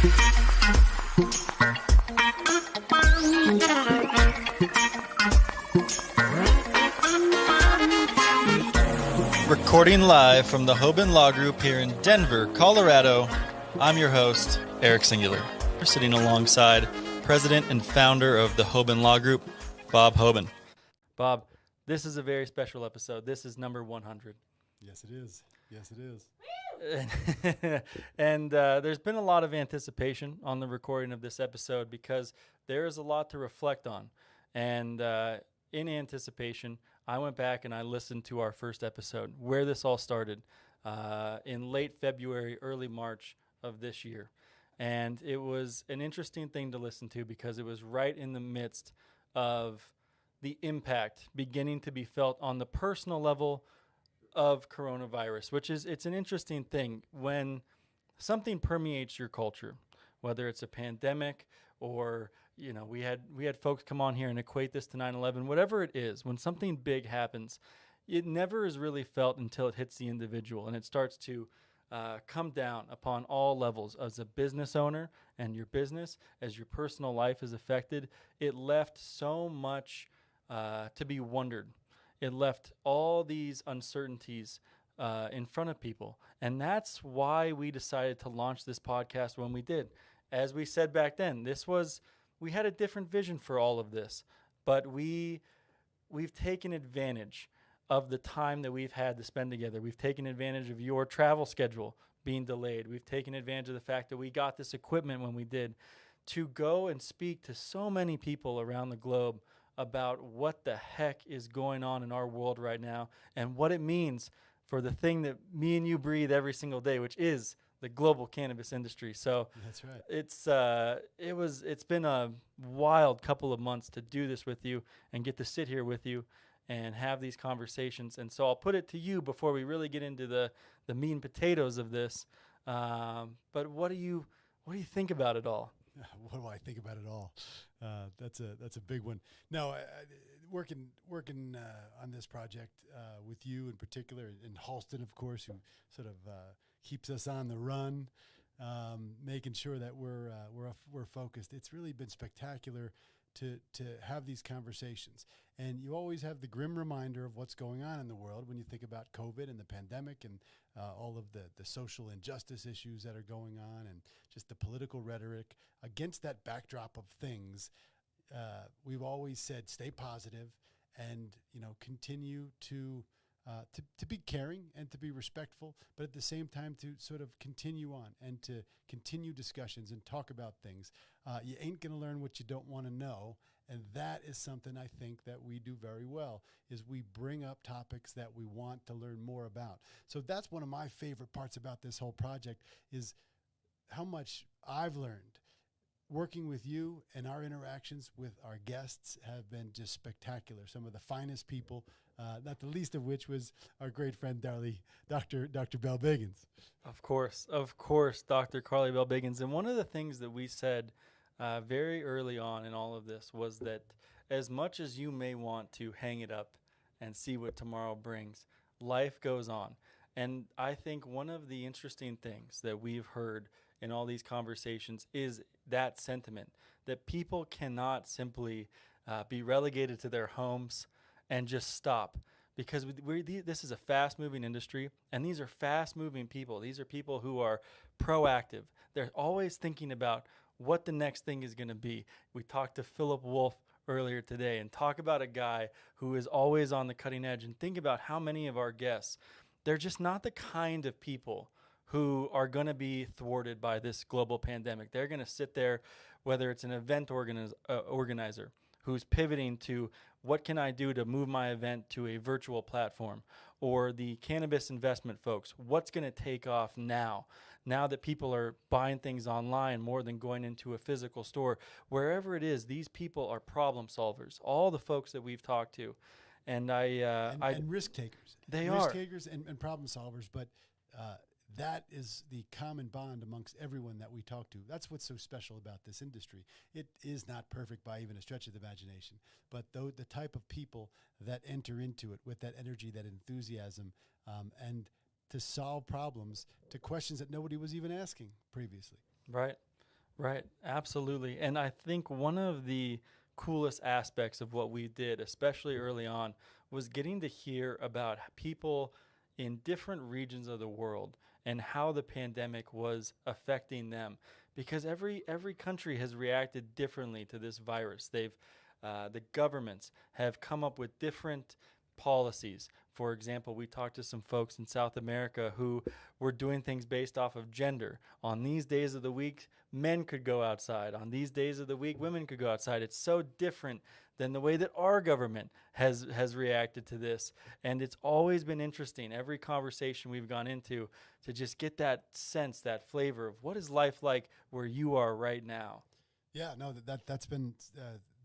Recording live from the Hoban Law Group here in Denver, Colorado, I'm your host, Eric Singular. We're sitting alongside President and founder of the Hoban Law Group, Bob Hoban. Bob, this is a very special episode. This is number 100. Yes, it is. Yes, it is. And there's been a lot of anticipation on the recording of this episode because there is a lot to reflect on. And in anticipation, I went back and I listened to our first episode, where this all started, in late February, early March of this year. And it was an interesting thing to listen to because it was right in the midst of the impact beginning to be felt on the personal level of coronavirus, which is, it's an interesting thing when something permeates your culture, whether it's a pandemic or, you know, we had folks come on here and equate this to 9/11, whatever it is, when something big happens, it never is really felt until it hits the individual and it starts to come down upon all levels. As a business owner and your business, as your personal life is affected, it left so much to be wondered. It left all these uncertainties in front of people. And that's why we decided to launch this podcast when we did. As we said back then, we had a different vision for all of this, but we've taken advantage of the time that we've had to spend together. We've taken advantage of your travel schedule being delayed. We've taken advantage of the fact that we got this equipment when we did to go and speak to so many people around the globe about what the heck is going on in our world right now and what it means for the thing that me and you breathe every single day, which is the global cannabis industry. So that's right. It's been a wild couple of months to do this with you and get to sit here with you and have these conversations. And so I'll put it to you before we really get into the meat and potatoes of this. But what do you think about it all? What do I think about it all? That's a big one. No, working on this project with you in particular, and Halston, of course, who sort of keeps us on the run, making sure that we're focused. It's really been spectacular to have these conversations. And you always have the grim reminder of what's going on in the world when you think about COVID and the pandemic and all of the social injustice issues that are going on and just the political rhetoric. Against that backdrop of things, we've always said stay positive and, you know, continue to be caring and to be respectful, but at the same time to sort of continue on and to continue discussions and talk about things. You ain't going to learn what you don't want to know, and that is something I think that we do very well, is we bring up topics that we want to learn more about. So that's one of my favorite parts about this whole project is how much I've learned. Working with you and our interactions with our guests have been just spectacular. Some of the finest people, not the least of which was our great friend, Dr. Bell Biggins. Of course, Dr. Carly Bell Biggins. And one of the things that we said very early on in all of this was that as much as you may want to hang it up and see what tomorrow brings, life goes on. And I think one of the interesting things that we've heard in all these conversations is that sentiment that people cannot simply be relegated to their homes and just stop, because this is a fast-moving industry, and these are fast-moving people. These are people who are proactive. They're always thinking about what the next thing is going to be. We talked to Philip Wolf earlier today and talk about a guy who is always on the cutting edge, and think about how many of our guests, they're just not the kind of people who are going to be thwarted by this global pandemic. They're going to sit there, whether it's an event organizer who's pivoting to what can I do to move my event to a virtual platform, or the cannabis investment folks, what's going to take off now that people are buying things online more than going into a physical store. Wherever it is, these people are problem solvers, all the folks that we've talked to. And and risk takers. They risk are. takers and problem solvers, but that is the common bond amongst everyone that we talk to. That's what's so special about this industry. It is not perfect by even a stretch of the imagination, but the type of people that enter into it with that energy, that enthusiasm, and to solve problems, to questions that nobody was even asking previously. Right. Right, absolutely. And I think one of the coolest aspects of what we did, especially early on, was getting to hear about people in different regions of the world and how the pandemic was affecting them. Because every country has reacted differently to this virus. The governments have come up with different policies. For example, we talked to some folks in South America who were doing things based off of gender. On these days of the week, men could go outside. On these days of the week, women could go outside. It's so different than the way that our government has reacted to this. And it's always been interesting, every conversation we've gone into, to just get that sense, that flavor of what is life like where you are right now. Yeah, no, that's been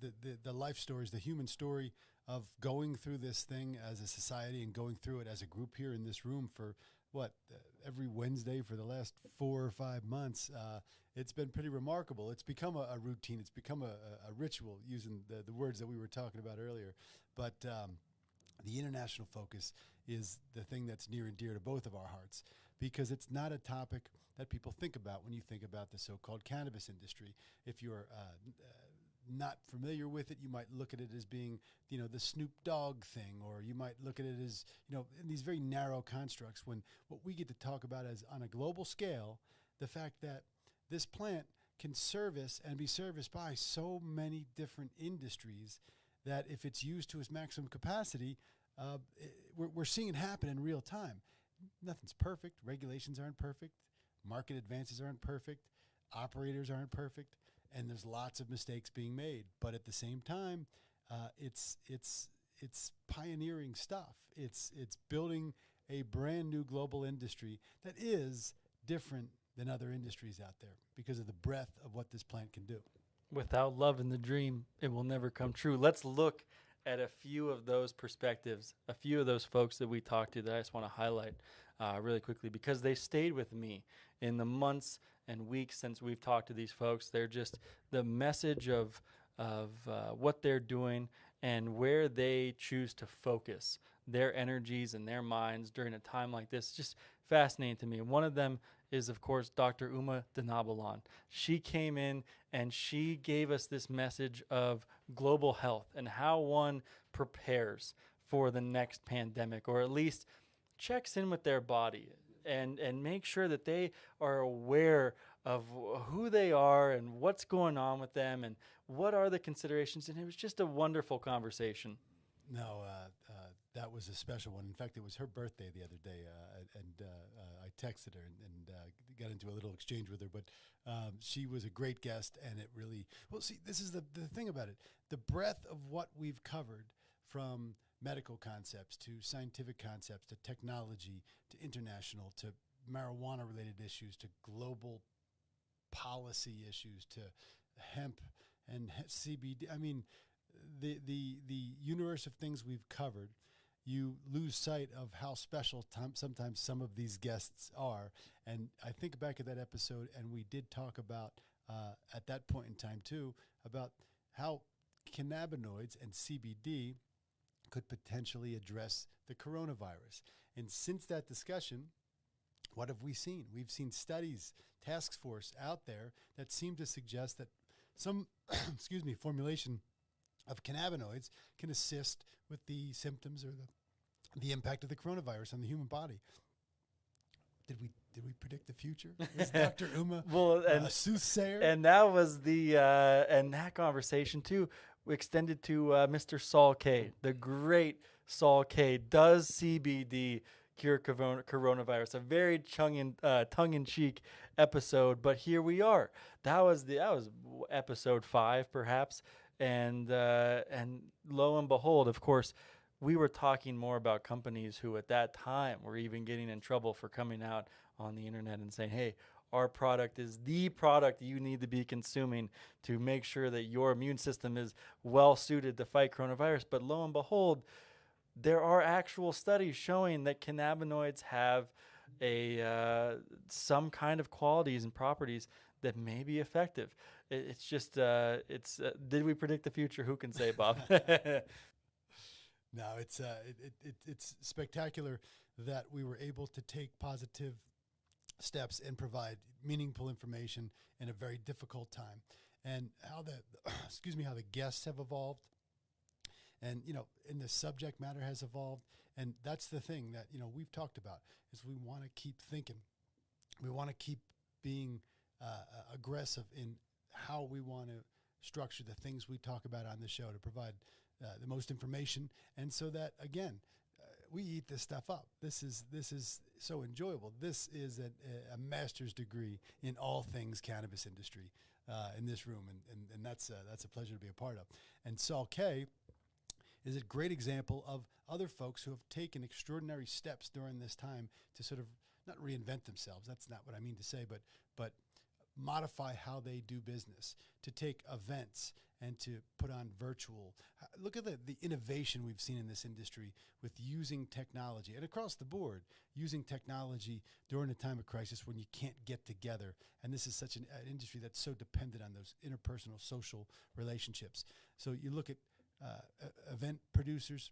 the life stories, the human story of going through this thing as a society and going through it as a group here in this room for every Wednesday for the last 4 or 5 months. It's been pretty remarkable. It's become a routine. It's become a ritual, using the words that we were talking about earlier. But the international focus is the thing that's near and dear to both of our hearts, because it's not a topic that people think about when you think about the so-called cannabis industry. If you're not familiar with it, you might look at it as being, the Snoop Dogg thing, or you might look at it as, in these very narrow constructs, when what we get to talk about is on a global scale, the fact that this plant can service and be serviced by so many different industries that if it's used to its maximum capacity, we're seeing it happen in real time. Nothing's perfect. Regulations aren't perfect. Market advances aren't perfect. Operators aren't perfect. And there's lots of mistakes being made. But at the same time, it's pioneering stuff. It's building a brand new global industry that is different than other industries out there because of the breadth of what this plant can do. Without love in the dream, it will never come true. Let's look at a few of those perspectives, a few of those folks that we talked to that I just want to highlight really quickly, because they stayed with me in the months and weeks since we've talked to these folks. They're just the message of what they're doing and where they choose to focus their energies and their minds during a time like this. Just fascinating to me. And one of them is, of course, Dr. Uma Dinabalan. She came in and she gave us this message of global health and how one prepares for the next pandemic, or at least checks in with their body and make sure that they are aware of who they are and what's going on with them and what are the considerations. And it was just a wonderful conversation. No, that was a special one. In fact, it was her birthday the other day, and I texted her and got into a little exchange with her. But she was a great guest, and it really, well, see, this is the thing about it. The breadth of what we've covered, from medical concepts to scientific concepts to technology to international to marijuana-related issues to global policy issues to hemp and CBD. I mean, the universe of things we've covered, you lose sight of how special sometimes some of these guests are. And I think back at that episode, and we did talk about, at that point in time too, about how cannabinoids and CBD could potentially address the coronavirus. And since that discussion, what have we seen? We've seen studies, task force out there that seem to suggest that some, formulation of cannabinoids can assist with the symptoms or the impact of the coronavirus on the human body. Did we predict the future? Was Dr. Uma a soothsayer? And that was and that conversation too extended to Mr. Saul K, the great Saul K. Does CBD cure coronavirus? A very tongue-in-cheek episode, but here we are. That was episode 5, perhaps, and lo and behold, of course, we were talking more about companies who at that time were even getting in trouble for coming out on the internet and saying, hey, our product is the product you need to be consuming to make sure that your immune system is well suited to fight coronavirus. But lo and behold, there are actual studies showing that cannabinoids have some kind of qualities and properties that may be effective. It's just, did we predict the future? Who can say, Bob? No, it's spectacular that we were able to take positive steps and provide meaningful information in a very difficult time. And how the how the guests have evolved, and and the subject matter has evolved. And that's the thing that we've talked about, is we want to keep thinking, we want to keep being aggressive in how we want to structure the things we talk about on the show to provide the most information, and so that again, we eat this stuff up. This is so enjoyable. This is a master's degree in all things cannabis industry in this room, and that's a pleasure to be a part of. And Saul K is a great example of other folks who have taken extraordinary steps during this time to sort of not reinvent themselves. That's not what I mean to say, but modify how they do business, to take events and to put on virtual. Look at the innovation we've seen in this industry with using technology, and across the board, using technology during a time of crisis when you can't get together. And this is such an industry that's so dependent on those interpersonal social relationships. So you look at event producers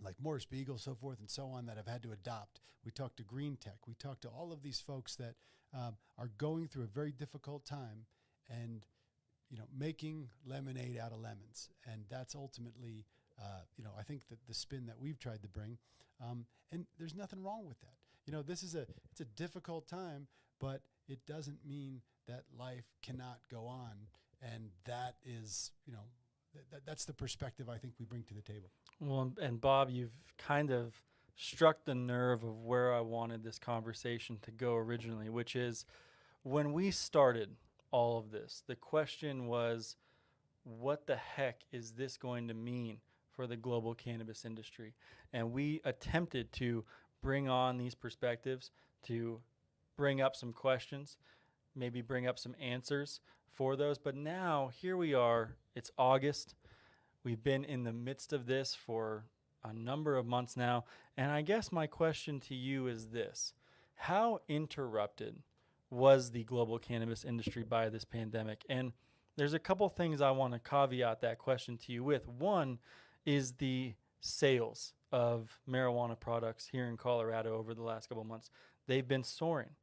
like Morris Beagle, so forth and so on, that have had to adopt. We talked to Green Tech. We talked to all of these folks that are going through a very difficult time and making lemonade out of lemons. And that's ultimately, I think that the spin that we've tried to bring. And there's nothing wrong with that. This is it's a difficult time, but it doesn't mean that life cannot go on. And that is, that's the perspective I think we bring to the table. Well, and Bob, you've kind of struck the nerve of where I wanted this conversation to go originally, which is when we started all of this, the question was, what the heck is this going to mean for the global cannabis industry? And we attempted to bring on these perspectives, to bring up some questions, maybe bring up some answers for those. But now here we are, it's August. We've been in the midst of this for a number of months now. And I guess my question to you is this: how interrupted was the global cannabis industry by this pandemic? And there's a couple things I want to caveat that question to you with. One is the sales of marijuana products here in Colorado over the last couple of months. They've been soaring.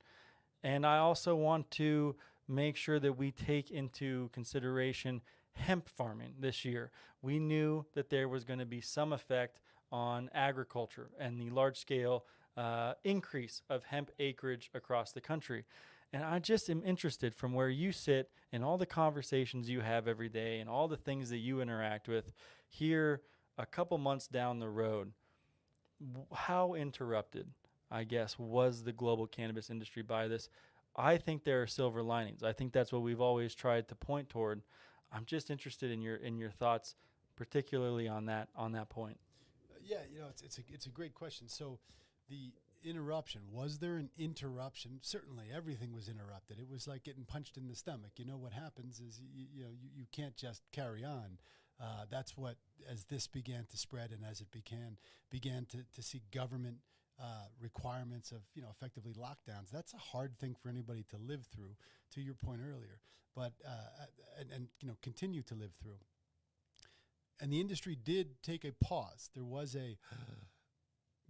And I also want to make sure that we take into consideration hemp farming this year. We knew that there was going to be some effect on agriculture and the large-scale increase of hemp acreage across the country. And I just am interested, from where you sit and all the conversations you have every day and all the things that you interact with here a couple months down the road, how interrupted, I guess, was the global cannabis industry by this? I think there are silver linings. I think that's what we've always tried to point toward. I'm just interested in your thoughts, particularly on that point. Yeah, it's a great question. So the interruption, was there an interruption? Certainly, everything was interrupted. It was like getting punched in the stomach. What happens is you can't just carry on. That's what, as this began to spread and as it began to see government requirements of effectively lockdowns. That's a hard thing for anybody to live through. To your point earlier, but and continue to live through. And the industry did take a pause. There was a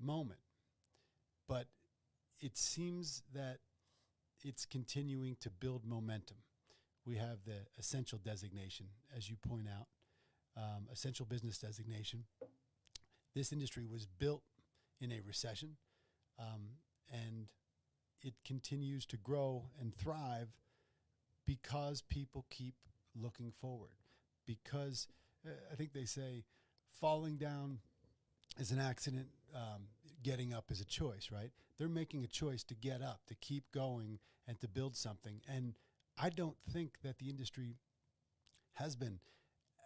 moment, but it seems that it's continuing to build momentum. We have the essential designation, as you point out, essential business designation. This industry was built in a recession, and it continues to grow and thrive because people keep looking forward. Because I think they say falling down is an accident, getting up is a choice, right? They're making a choice to get up, to keep going, and to build something. And I don't think that the industry has been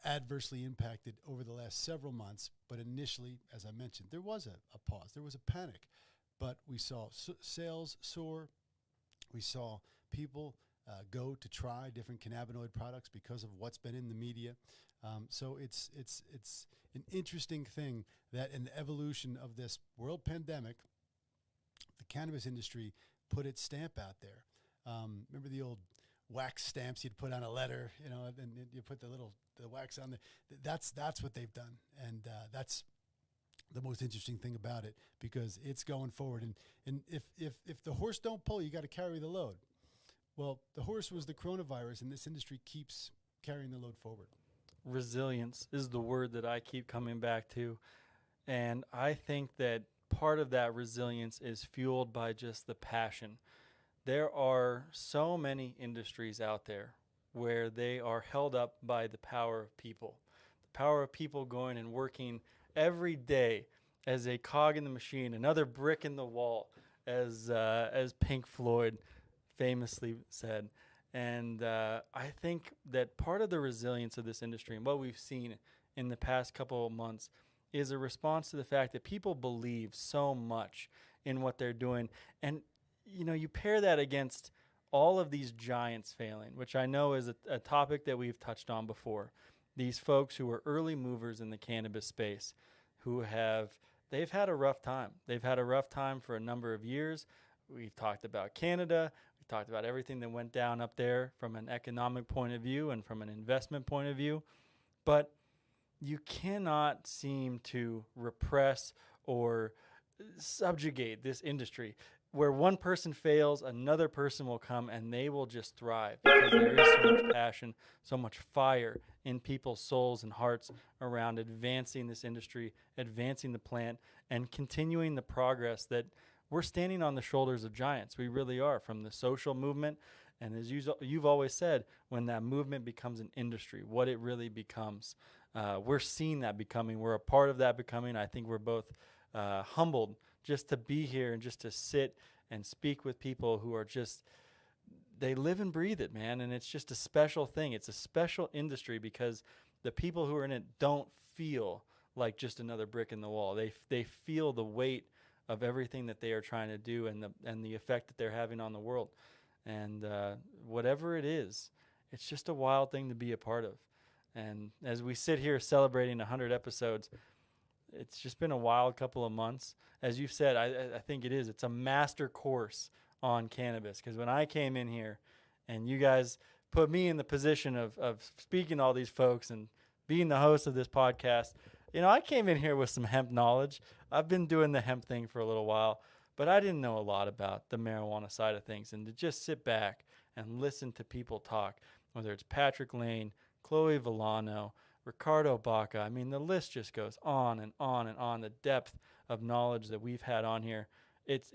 adversely impacted over the last several months, but initially, as I mentioned, there was a pause. There was a panic, but we saw sales soar. We saw people go to try different cannabinoid products because of what's been in the media. So it's an interesting thing that in the evolution of this world pandemic, the cannabis industry put its stamp out there. Remember the old wax stamps you'd put on a letter, and you put the wax on there. That's what they've done, and the most interesting thing about it, because it's going forward. And if the horse don't pull, you got to carry the load. Well, the horse was the coronavirus, and this industry keeps carrying the load forward. Resilience is the word that I keep coming back to. And I think that part of that resilience is fueled by just the passion. There are so many industries out there where they are held up by the power of people. The power of people going and working every day as a cog in the machine, another brick in the wall, as Pink Floyd famously said. And I think that part of the resilience of this industry and what we've seen in the past couple of months is a response to the fact that people believe so much in what they're doing. And, you know, you pair that against all of these giants failing, which I know is a topic that we've touched on before. These folks who are early movers in the cannabis space they've had a rough time. They've had a rough time for a number of years. We've talked about Canada. We talked about everything that went down up there from an economic point of view and from an investment point of view. But you cannot seem to repress or subjugate this industry. Where one person fails, another person will come and they will just thrive because there is so much passion, so much fire in people's souls and hearts around advancing this industry, advancing the plant, and continuing the progress that we're standing on the shoulders of giants. We really are, from the social movement. And as you've always said, when that movement becomes an industry, what it really becomes. We're seeing that becoming. We're a part of that becoming. I think we're both humbled just to be here and just to sit and speak with people who are just, they live and breathe it, man. And it's just a special thing. It's a special industry because the people who are in it don't feel like just another brick in the wall. They feel the weight of everything that they are trying to do and the effect that they're having on the world. And whatever it is, it's just a wild thing to be a part of. And as we sit here celebrating 100 episodes, it's just been a wild couple of months. As you've said, I think it is. It's a master course on cannabis. Because when I came in here and you guys put me in the position of speaking to all these folks and being the host of this podcast, you know, I came in here with some hemp knowledge. I've been doing the hemp thing for a little while, but I didn't know a lot about the marijuana side of things. And to just sit back and listen to people talk, whether it's Patrick Lane, Chloe Villano, Ricardo Baca. I mean, the list just goes on and on and on. The depth of knowledge that we've had on here, it's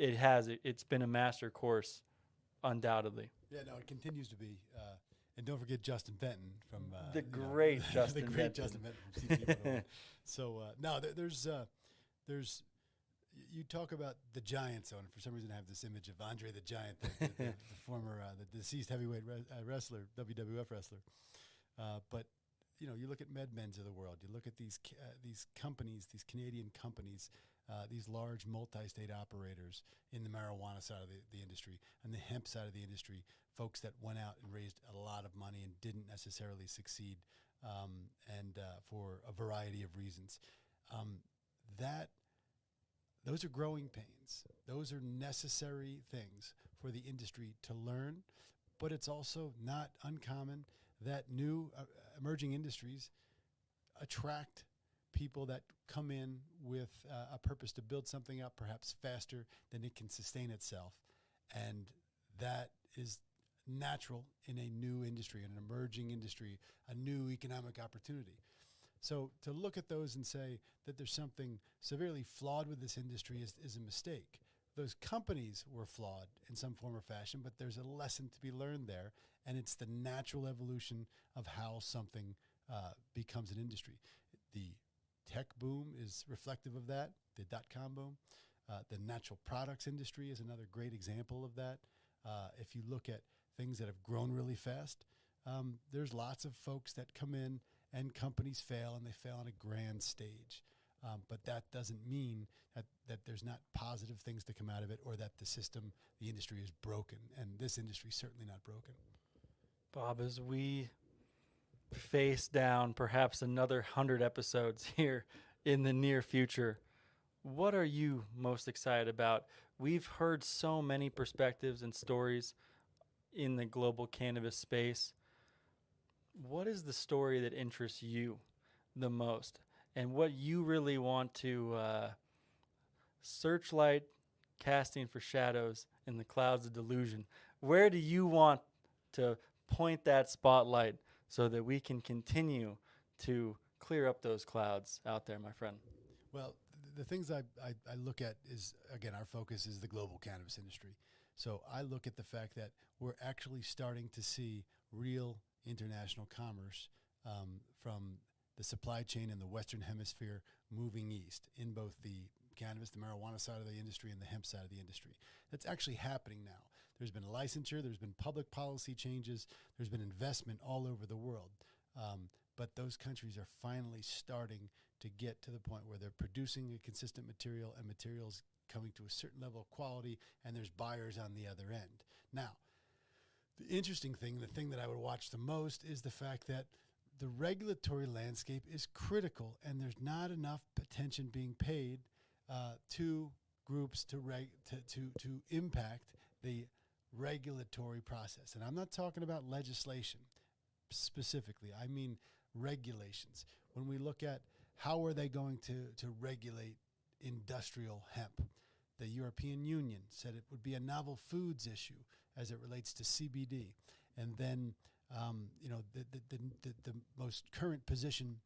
been a master course, undoubtedly. Yeah, no, it continues to be. And don't forget Justin Benton from the great Justin the great Justin Benton from CT 101. So no, there's you talk about the Giant Zone. For some reason, I have this image of Andre the Giant, the former the deceased heavyweight wrestler, WWF wrestler. But you know, you look at MedMens of the world. You look at these companies, these Canadian companies, these large multi-state operators in the marijuana side of the industry and the hemp side of the industry, folks that went out and raised a lot of money and didn't necessarily succeed, and for a variety of reasons. Those are growing pains. Those are necessary things for the industry to learn, but it's also not uncommon that new emerging industries attract people that come in with a purpose to build something up perhaps faster than it can sustain itself. And that is natural in a new industry, an emerging industry, a new economic opportunity. So to look at those and say that there's something severely flawed with this industry is a mistake. Those companies were flawed in some form or fashion, but there's a lesson to be learned there, and it's the natural evolution of how something becomes an industry. The tech boom is reflective of that, the dot-com boom. The natural products industry is another great example of that. If you look at things that have grown really fast, there's lots of folks that come in and companies fail, and they fail on a grand stage. But that doesn't mean that there's not positive things to come out of it, or that the system, the industry is broken. And this industry is certainly not broken. Bob, as we face down perhaps another 100 episodes here in the near future, what are you most excited about? We've heard so many perspectives and stories in the global cannabis space. What is the story that interests you the most? and what you really want to searchlight, casting for shadows in the clouds of delusion. Where do you want to point that spotlight so that we can continue to clear up those clouds out there, my friend? Well, the things I look at is, again, our focus is the global cannabis industry. So I look at the fact that we're actually starting to see real international commerce from the supply chain in the Western Hemisphere moving east in both the cannabis, the marijuana side of the industry, and the hemp side of the industry. That's actually happening now. There's been licensure, there's been public policy changes, there's been investment all over the world. But those countries are finally starting to get to the point where they're producing a consistent material, and materials coming to a certain level of quality, and there's buyers on the other end. Now, the interesting thing, the thing that I would watch the most, is the fact that the regulatory landscape is critical, and there's not enough attention being paid to groups to impact the regulatory process. And I'm not talking about legislation specifically. I mean regulations. When we look at how are they going to regulate industrial hemp, the European Union said it would be a novel foods issue as it relates to CBD. And then, the most current position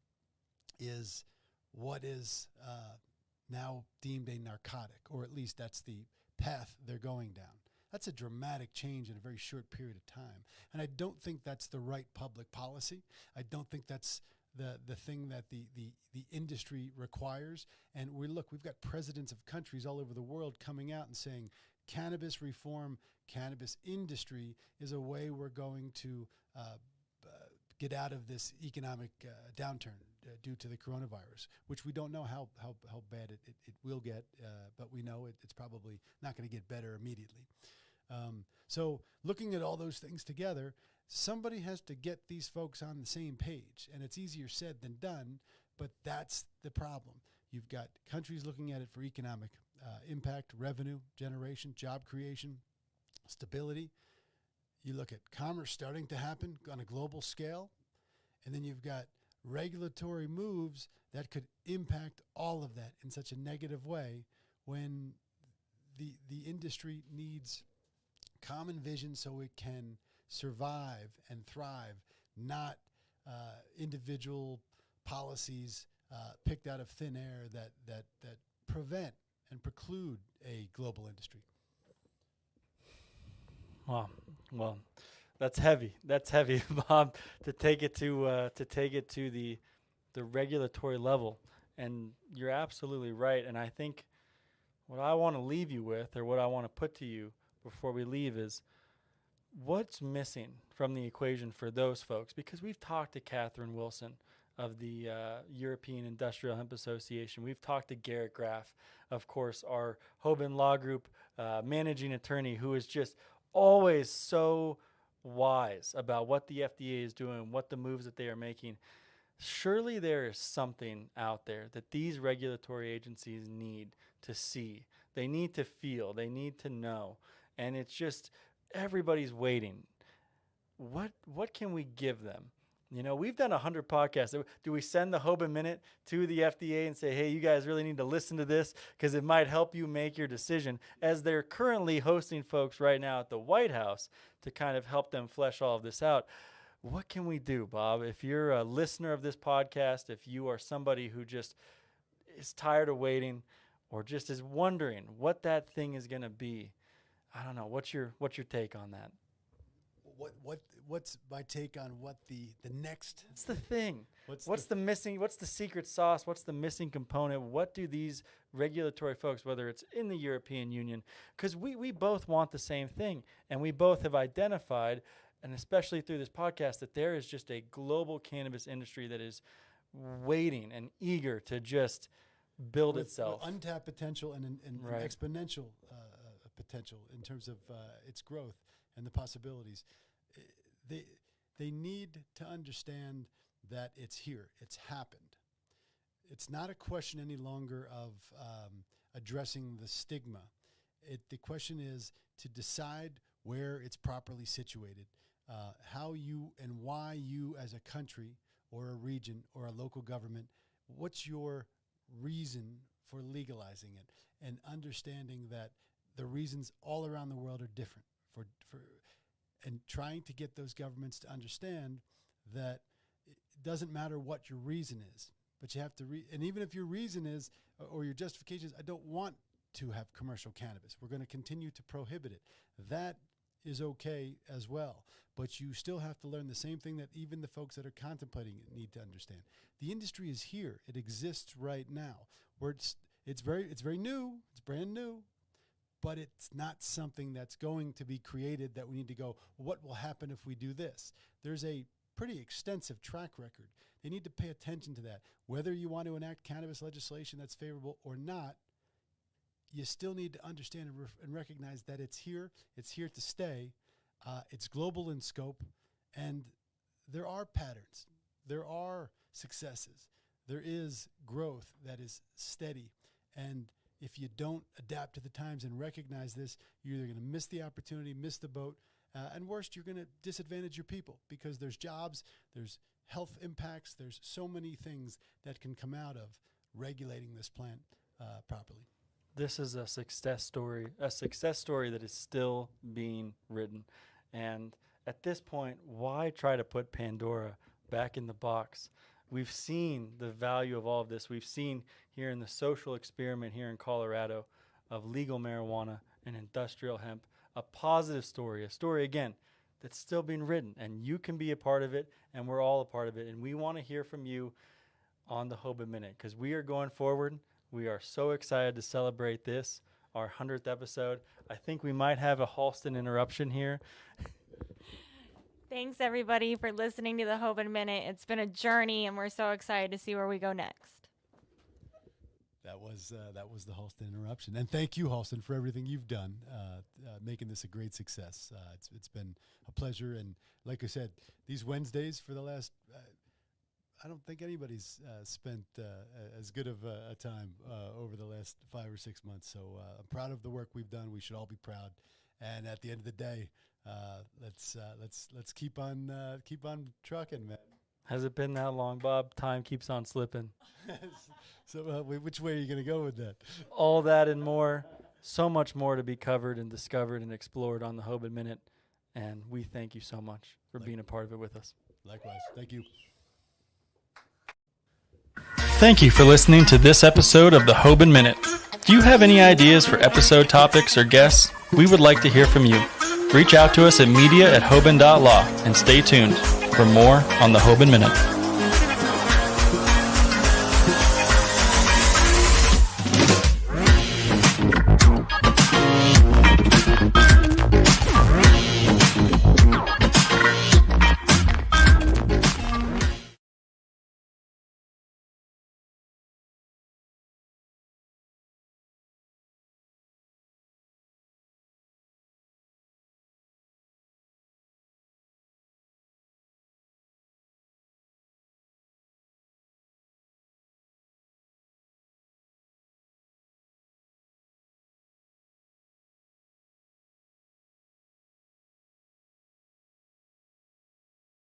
is what is now deemed a narcotic, or at least that's the path they're going down. That's a dramatic change in a very short period of time. And I don't think that's the right public policy. I don't think that's the thing that the industry requires. And we've got presidents of countries all over the world coming out and saying cannabis reform, cannabis industry is a way we're going to get out of this economic downturn due to the coronavirus, which we don't know how bad it will get, but we know it's probably not going to get better immediately. So looking at all those things together, somebody has to get these folks on the same page, and it's easier said than done, but that's the problem. You've got countries looking at it for economic impact, revenue generation, job creation, stability. You look at commerce starting to happen on a global scale, and then you've got regulatory moves that could impact all of that in such a negative way when the industry needs common vision so it can survive and thrive, not individual policies picked out of thin air that prevent and preclude a global industry. Wow. Well, that's heavy. That's heavy, Bob, to take it to the regulatory level. And you're absolutely right. And I think what I want to leave you with, or what I want to put to you before we leave, is what's missing from the equation for those folks. Because we've talked to Catherine Wilson of the European Industrial Hemp Association. We've talked to Garrett Graff, of course, our Hoban Law Group managing attorney, who is just always so wise about what the FDA is doing, what the moves that they are making. Surely there is something out there that these regulatory agencies need to see. They need to feel. They need to know. And it's just everybody's waiting. What can we give them? You know, we've done 100 podcasts. Do we send the Hoban Minute to the FDA and say, hey, you guys really need to listen to this because it might help you make your decision, as they're currently hosting folks right now at the White House to kind of help them flesh all of this out? What can we do, Bob? If you're a listener of this podcast, if you are somebody who just is tired of waiting or just is wondering what that thing is going to be, I don't know. What's your take on that? What's my take on what the next? What's the thing? What's the missing? What's the secret sauce? What's the missing component? What do these regulatory folks, whether it's in the European Union, because we both want the same thing, and we both have identified, and especially through this podcast, that there is just a global cannabis industry that is waiting and eager to just build itself. With untapped potential and right. exponential potential in terms of its growth and the possibilities. They need to understand that it's here. It's happened. It's not a question any longer of addressing the stigma. The question is to decide where it's properly situated, how you and why you as a country or a region or a local government what's your reason for legalizing it, and understanding that the reasons all around the world are different and trying to get those governments to understand that it doesn't matter what your reason is, but you have to and even if your reason is, or your justification is, I don't want to have commercial cannabis, we're going to continue to prohibit it. That is okay as well, but you still have to learn the same thing that even the folks that are contemplating it need to understand. The industry is here. It exists right now. It's very new. It's brand new, but it's not something that's going to be created that we need to go, what will happen if we do this? There's a pretty extensive track record. They need to pay attention to that. Whether you want to enact cannabis legislation that's favorable or not, you still need to understand and recognize that it's here to stay, it's global in scope, and there are patterns, there are successes, there is growth that is steady, and if you don't adapt to the times and recognize this, you're either going to miss the opportunity, miss the boat, and worst, you're going to disadvantage your people, because there's jobs, there's health impacts, there's so many things that can come out of regulating this plant properly. This is a success story that is still being written. And at this point, why try to put Pandora back in the box? We've seen the value of all of this. We've seen here in the social experiment here in Colorado of legal marijuana and industrial hemp, a positive story, a story, again, that's still being written. And you can be a part of it, and we're all a part of it. And we want to hear from you on the Hoban Minute, because we are going forward. We are so excited to celebrate this, our 100th episode. I think we might have a Halston interruption here. Thanks, everybody, for listening to the Hoban Minute. It's been a journey, and we're so excited to see where we go next. That was the Halston interruption. And thank you, Halston, for everything you've done, making this a great success. It's been a pleasure. And like I said, these Wednesdays for the last I don't think anybody's spent as good of a time over the last 5 or 6 months. So I'm proud of the work we've done. We should all be proud. And at the end of the day, let's keep on trucking, man. Has it been that long, Bob? Time keeps on slipping. So which way are you going to go with that? All that and more. So much more to be covered and discovered and explored on the Hoban Minute. And we thank you so much for being a part of it with us. Likewise. Thank you. Thank you for listening to this episode of the Hoban Minute. Do you have any ideas for episode topics or guests? We would like to hear from you. Reach out to us at media@hoban.law and stay tuned for more on the Hoban Minute.